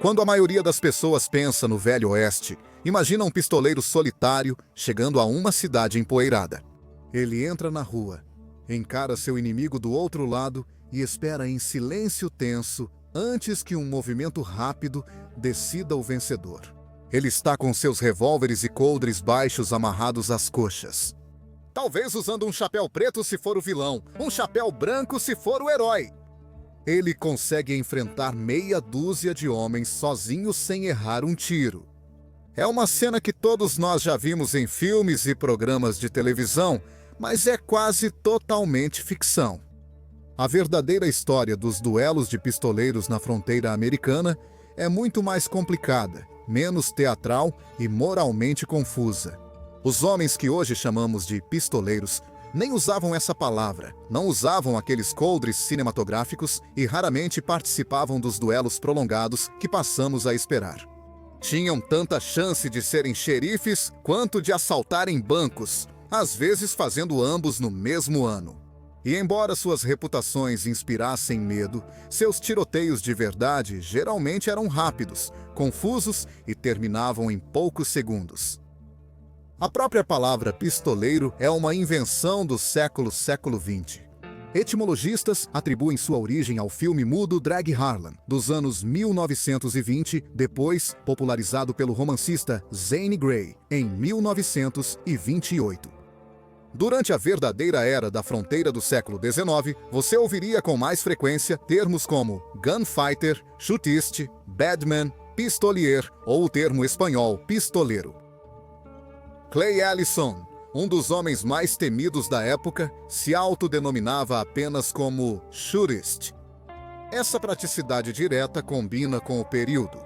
Quando a maioria das pessoas pensa no Velho Oeste, imagina um pistoleiro solitário chegando a uma cidade empoeirada. Ele entra na rua, encara seu inimigo do outro lado e espera em silêncio tenso antes que um movimento rápido decida o vencedor. Ele está com seus revólveres e coldres baixos amarrados às coxas. Talvez usando um chapéu preto se for o vilão, um chapéu branco se for o herói. Ele consegue enfrentar meia dúzia de homens sozinho sem errar um tiro. É uma cena que todos nós já vimos em filmes e programas de televisão, mas é quase totalmente ficção. A verdadeira história dos duelos de pistoleiros na fronteira americana é muito mais complicada, menos teatral e moralmente confusa. Os homens que hoje chamamos de pistoleiros nem usavam essa palavra, não usavam aqueles coldres cinematográficos e raramente participavam dos duelos prolongados que passamos a esperar. Tinham tanta chance de serem xerifes quanto de assaltarem bancos, às vezes fazendo ambos no mesmo ano. E embora suas reputações inspirassem medo, seus tiroteios de verdade geralmente eram rápidos, confusos e terminavam em poucos segundos. A própria palavra pistoleiro é uma invenção do século XX. Etimologistas atribuem sua origem ao filme mudo Drag Harlan, dos anos 1920, depois popularizado pelo romancista Zane Grey, em 1928. Durante a verdadeira era da fronteira do século XIX, você ouviria com mais frequência termos como gunfighter, chutiste, badman, pistolier ou o termo espanhol pistoleiro. Clay Ellison, um dos homens mais temidos da época, se autodenominava apenas como shootist. Essa praticidade direta combina com o período.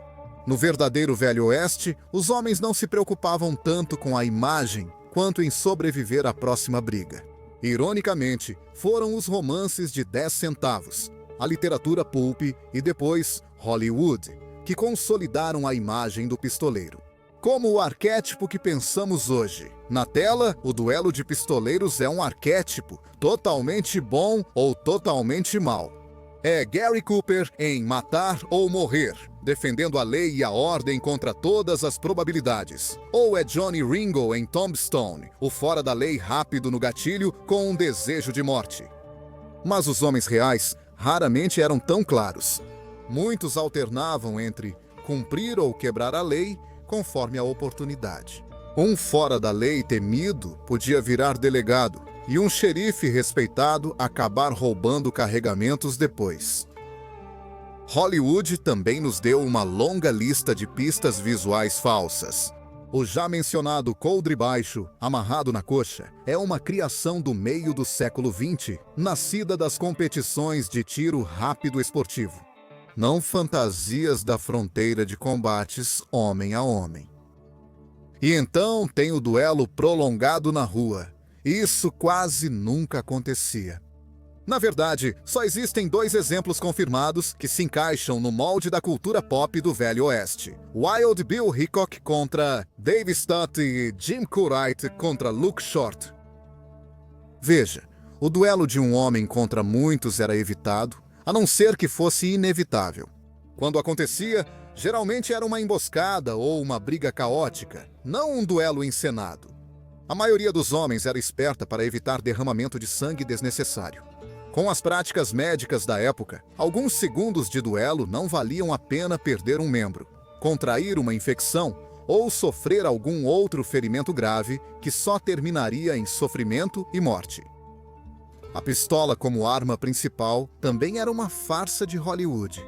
No verdadeiro Velho Oeste, os homens não se preocupavam tanto com a imagem quanto em sobreviver à próxima briga. Ironicamente, foram os romances de 10 centavos, a literatura pulp e depois Hollywood, que consolidaram a imagem do pistoleiro. Como o arquétipo que pensamos hoje. Na tela, o duelo de pistoleiros é um arquétipo, totalmente bom ou totalmente mal. É Gary Cooper em Matar ou Morrer, defendendo a lei e a ordem contra todas as probabilidades. Ou é Johnny Ringo em Tombstone, o fora da lei rápido no gatilho com um desejo de morte. Mas os homens reais raramente eram tão claros. Muitos alternavam entre cumprir ou quebrar a lei conforme a oportunidade. Um fora da lei temido podia virar delegado e um xerife respeitado acabar roubando carregamentos depois. Hollywood também nos deu uma longa lista de pistas visuais falsas. O já mencionado coldre baixo, amarrado na coxa, é uma criação do meio do século XX, nascida das competições de tiro rápido esportivo. Não fantasias da fronteira de combates homem a homem. E então tem o duelo prolongado na rua. Isso quase nunca acontecia. Na verdade, só existem 2 exemplos confirmados que se encaixam no molde da cultura pop do Velho Oeste. Wild Bill Hickok contra Dave Stott e Jim Curright contra Luke Short. Veja, o duelo de um homem contra muitos era evitado, a não ser que fosse inevitável. Quando acontecia, geralmente era uma emboscada ou uma briga caótica, não um duelo encenado. A maioria dos homens era esperta para evitar derramamento de sangue desnecessário. Com as práticas médicas da época, alguns segundos de duelo não valiam a pena perder um membro, contrair uma infecção ou sofrer algum outro ferimento grave que só terminaria em sofrimento e morte. A pistola como arma principal também era uma farsa de Hollywood.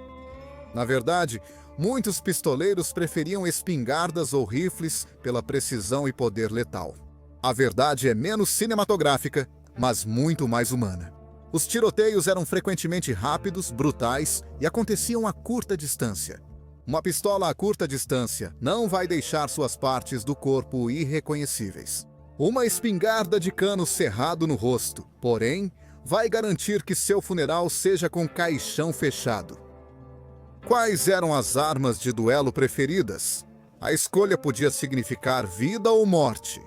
Na verdade, muitos pistoleiros preferiam espingardas ou rifles pela precisão e poder letal. A verdade é menos cinematográfica, mas muito mais humana. Os tiroteios eram frequentemente rápidos, brutais e aconteciam a curta distância. Uma pistola a curta distância não vai deixar suas partes do corpo irreconhecíveis. Uma espingarda de cano cerrado no rosto, porém, vai garantir que seu funeral seja com caixão fechado. Quais eram as armas de duelo preferidas? A escolha podia significar vida ou morte.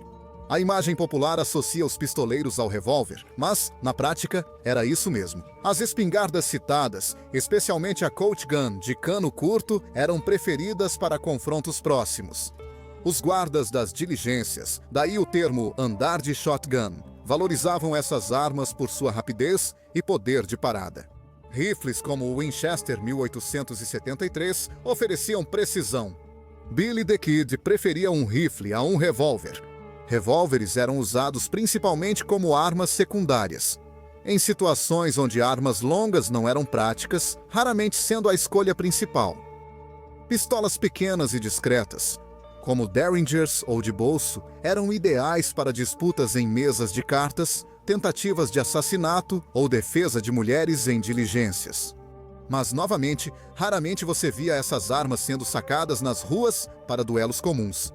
A imagem popular associa os pistoleiros ao revólver, mas, na prática, era isso mesmo. As espingardas citadas, especialmente a Colt Gun de cano curto, eram preferidas para confrontos próximos. Os guardas das diligências, daí o termo andar de shotgun, valorizavam essas armas por sua rapidez e poder de parada. Rifles como o Winchester 1873 ofereciam precisão. Billy the Kid preferia um rifle a um revólver. Revólveres eram usados principalmente como armas secundárias. Em situações onde armas longas não eram práticas, raramente sendo a escolha principal. Pistolas pequenas e discretas, como Derringers ou de bolso, eram ideais para disputas em mesas de cartas, tentativas de assassinato ou defesa de mulheres em diligências. Mas, novamente, raramente você via essas armas sendo sacadas nas ruas para duelos comuns.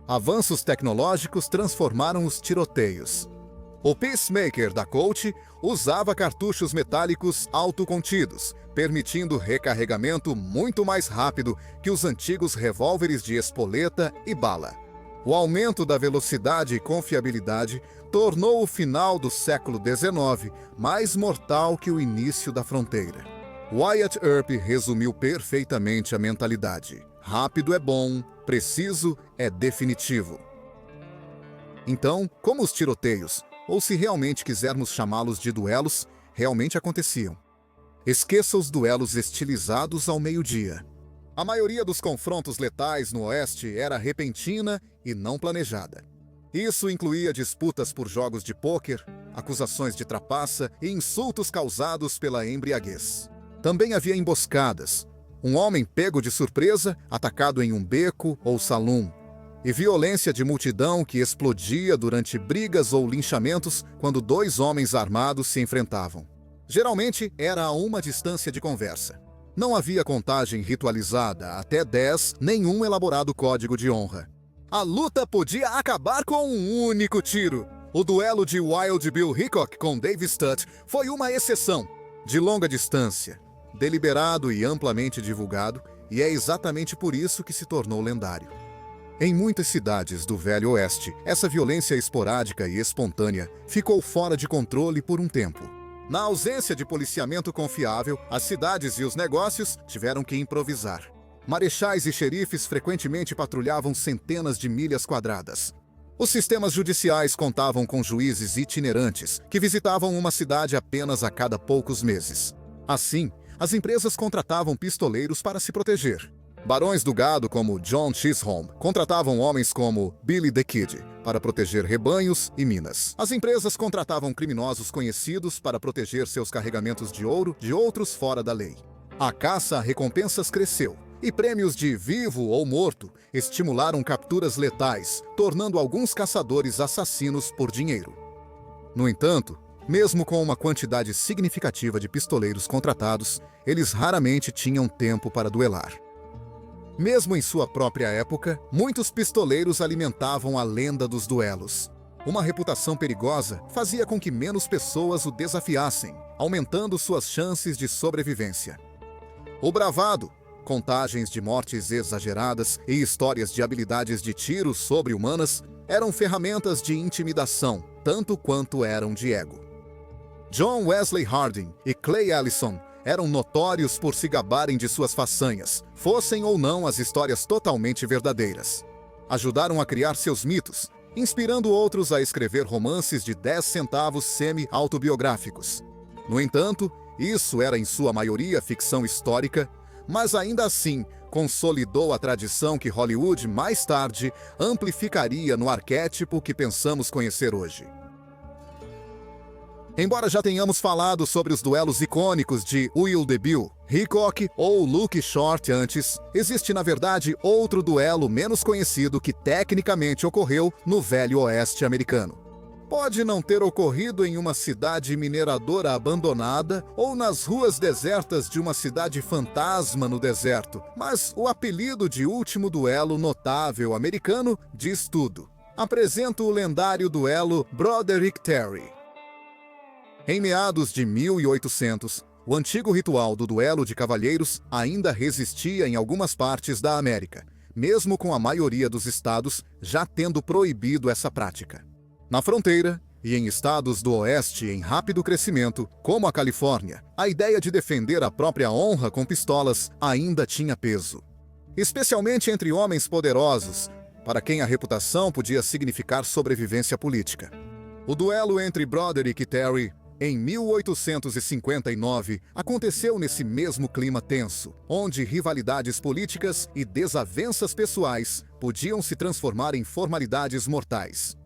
Avanços tecnológicos transformaram os tiroteios. O Peacemaker da Colt usava cartuchos metálicos autocontidos, permitindo recarregamento muito mais rápido que os antigos revólveres de espoleta e bala. O aumento da velocidade e confiabilidade tornou o final do século XIX mais mortal que o início da fronteira. Wyatt Earp resumiu perfeitamente a mentalidade. Rápido é bom, preciso é definitivo. Então, como os tiroteios, ou se realmente quisermos chamá-los de duelos, realmente aconteciam? Esqueça os duelos estilizados ao meio-dia. A maioria dos confrontos letais no Oeste era repentina e não planejada. Isso incluía disputas por jogos de pôquer, acusações de trapaça e insultos causados pela embriaguez. Também havia emboscadas, um homem pego de surpresa, atacado em um beco ou salão, e violência de multidão que explodia durante brigas ou linchamentos quando dois homens armados se enfrentavam. Geralmente era a uma distância de conversa. Não havia contagem ritualizada até 10, nenhum elaborado código de honra. A luta podia acabar com um único tiro. O duelo de Wild Bill Hickok com Dave Stutt foi uma exceção. De longa distância, deliberado e amplamente divulgado, e é exatamente por isso que se tornou lendário. Em muitas cidades do Velho Oeste, essa violência esporádica e espontânea ficou fora de controle por um tempo. Na ausência de policiamento confiável, as cidades e os negócios tiveram que improvisar. Marechais e xerifes frequentemente patrulhavam centenas de milhas quadradas. Os sistemas judiciais contavam com juízes itinerantes que visitavam uma cidade apenas a cada poucos meses. Assim, as empresas contratavam pistoleiros para se proteger. Barões do gado como John Chisholm contratavam homens como Billy the Kid para proteger rebanhos e minas. As empresas contratavam criminosos conhecidos para proteger seus carregamentos de ouro de outros fora da lei. A caça a recompensas cresceu, e prêmios de vivo ou morto estimularam capturas letais, tornando alguns caçadores assassinos por dinheiro. No entanto, mesmo com uma quantidade significativa de pistoleiros contratados, eles raramente tinham tempo para duelar. Mesmo em sua própria época, muitos pistoleiros alimentavam a lenda dos duelos. Uma reputação perigosa fazia com que menos pessoas o desafiassem, aumentando suas chances de sobrevivência. O bravado, contagens de mortes exageradas e histórias de habilidades de tiro sobre-humanas eram ferramentas de intimidação, tanto quanto eram de ego. John Wesley Harding e Clay Ellison eram notórios por se gabarem de suas façanhas, fossem ou não as histórias totalmente verdadeiras. Ajudaram a criar seus mitos, inspirando outros a escrever romances de 10 centavos semi-autobiográficos. No entanto, isso era em sua maioria ficção histórica, mas ainda assim consolidou a tradição que Hollywood mais tarde amplificaria no arquétipo que pensamos conhecer hoje. Embora já tenhamos falado sobre os duelos icônicos de Wild Bill Hickok ou Luke Short antes, existe na verdade outro duelo menos conhecido que tecnicamente ocorreu no Velho Oeste americano. Pode não ter ocorrido em uma cidade mineradora abandonada ou nas ruas desertas de uma cidade fantasma no deserto, mas o apelido de último duelo notável americano diz tudo. Apresento o lendário duelo Broderick Terry. Em meados de 1800, o antigo ritual do duelo de cavalheiros ainda resistia em algumas partes da América, mesmo com a maioria dos estados já tendo proibido essa prática. Na fronteira, e em estados do Oeste em rápido crescimento, como a Califórnia, a ideia de defender a própria honra com pistolas ainda tinha peso. Especialmente entre homens poderosos, para quem a reputação podia significar sobrevivência política. O duelo entre Broderick e Terry, em 1859, aconteceu nesse mesmo clima tenso, onde rivalidades políticas e desavenças pessoais podiam se transformar em formalidades mortais.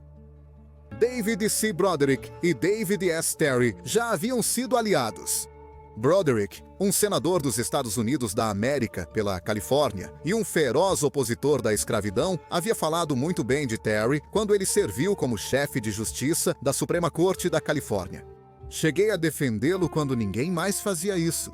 David C. Broderick e David S. Terry já haviam sido aliados. Broderick, um senador dos Estados Unidos da América pela Califórnia e um feroz opositor da escravidão, havia falado muito bem de Terry quando ele serviu como chefe de justiça da Suprema Corte da Califórnia. Cheguei a defendê-lo quando ninguém mais fazia isso.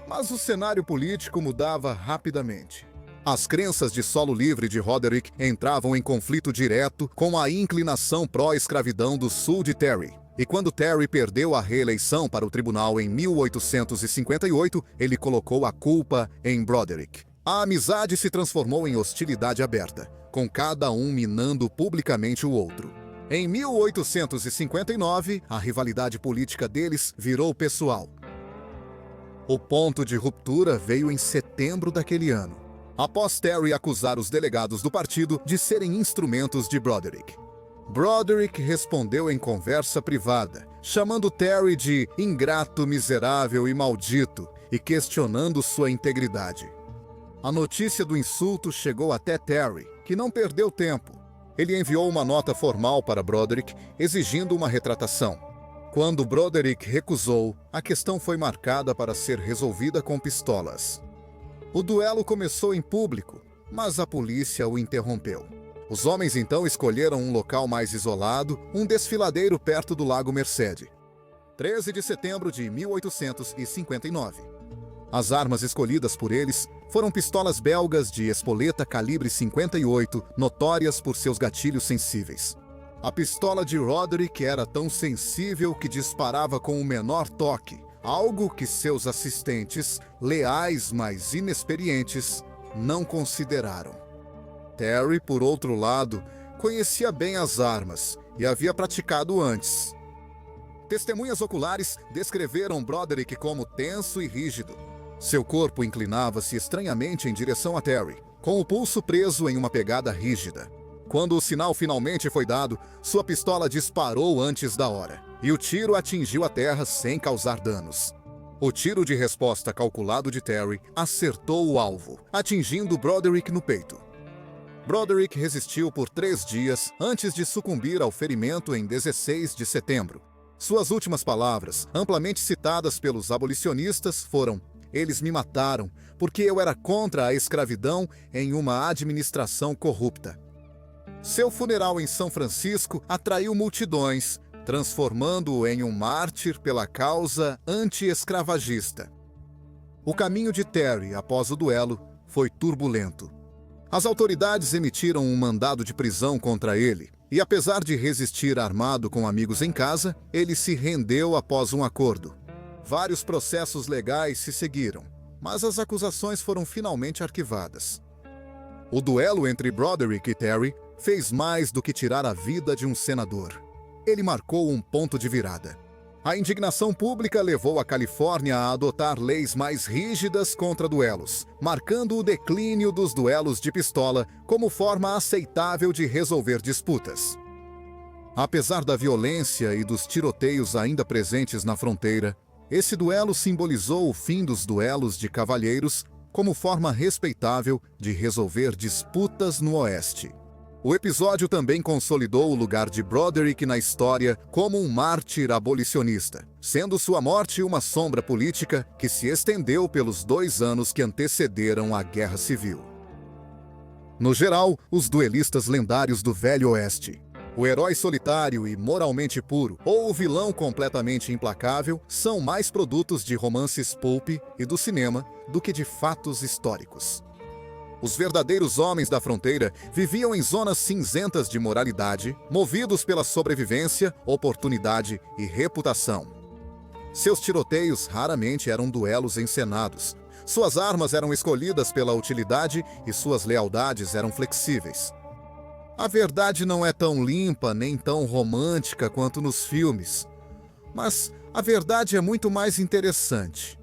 Mas o cenário político mudava rapidamente. As crenças de solo livre de Broderick entravam em conflito direto com a inclinação pró-escravidão do sul de Terry. E quando Terry perdeu a reeleição para o tribunal em 1858, ele colocou a culpa em Broderick. A amizade se transformou em hostilidade aberta, com cada um minando publicamente o outro. Em 1859, a rivalidade política deles virou pessoal. O ponto de ruptura veio em setembro daquele ano, após Terry acusar os delegados do partido de serem instrumentos de Broderick. Broderick respondeu em conversa privada, chamando Terry de ingrato, miserável e maldito e questionando sua integridade. A notícia do insulto chegou até Terry, que não perdeu tempo. Ele enviou uma nota formal para Broderick, exigindo uma retratação. Quando Broderick recusou, a questão foi marcada para ser resolvida com pistolas. O duelo começou em público, mas a polícia o interrompeu. Os homens então escolheram um local mais isolado, um desfiladeiro perto do Lago Merced. 13 de setembro de 1859. As armas escolhidas por eles foram pistolas belgas de espoleta calibre 58, notórias por seus gatilhos sensíveis. A pistola de Broderick era tão sensível que disparava com o menor toque, algo que seus assistentes, leais mas inexperientes, não consideraram. Terry, por outro lado, conhecia bem as armas e havia praticado antes. Testemunhas oculares descreveram Broderick como tenso e rígido. Seu corpo inclinava-se estranhamente em direção a Terry, com o pulso preso em uma pegada rígida. Quando o sinal finalmente foi dado, sua pistola disparou antes da hora, e o tiro atingiu a terra sem causar danos. O tiro de resposta calculado de Terry acertou o alvo, atingindo Broderick no peito. Broderick resistiu por 3 dias antes de sucumbir ao ferimento em 16 de setembro. Suas últimas palavras, amplamente citadas pelos abolicionistas, foram: "Eles me mataram porque eu era contra a escravidão em uma administração corrupta." Seu funeral em São Francisco atraiu multidões, transformando-o em um mártir pela causa anti-escravagista. O caminho de Terry após o duelo foi turbulento. As autoridades emitiram um mandado de prisão contra ele, e apesar de resistir armado com amigos em casa, ele se rendeu após um acordo. Vários processos legais se seguiram, mas as acusações foram finalmente arquivadas. O duelo entre Broderick e Terry fez mais do que tirar a vida de um senador. Ele marcou um ponto de virada. A indignação pública levou a Califórnia a adotar leis mais rígidas contra duelos, marcando o declínio dos duelos de pistola como forma aceitável de resolver disputas. Apesar da violência e dos tiroteios ainda presentes na fronteira, esse duelo simbolizou o fim dos duelos de cavalheiros como forma respeitável de resolver disputas no Oeste. O episódio também consolidou o lugar de Broderick na história como um mártir abolicionista, sendo sua morte uma sombra política que se estendeu pelos 2 anos que antecederam a Guerra Civil. No geral, os duelistas lendários do Velho Oeste, o herói solitário e moralmente puro, ou o vilão completamente implacável, são mais produtos de romances pulp e do cinema do que de fatos históricos. Os verdadeiros homens da fronteira viviam em zonas cinzentas de moralidade, movidos pela sobrevivência, oportunidade e reputação. Seus tiroteios raramente eram duelos encenados, Suas armas eram escolhidas pela utilidade e suas lealdades eram flexíveis. A verdade não é tão limpa nem tão romântica quanto nos filmes, mas a verdade é muito mais interessante.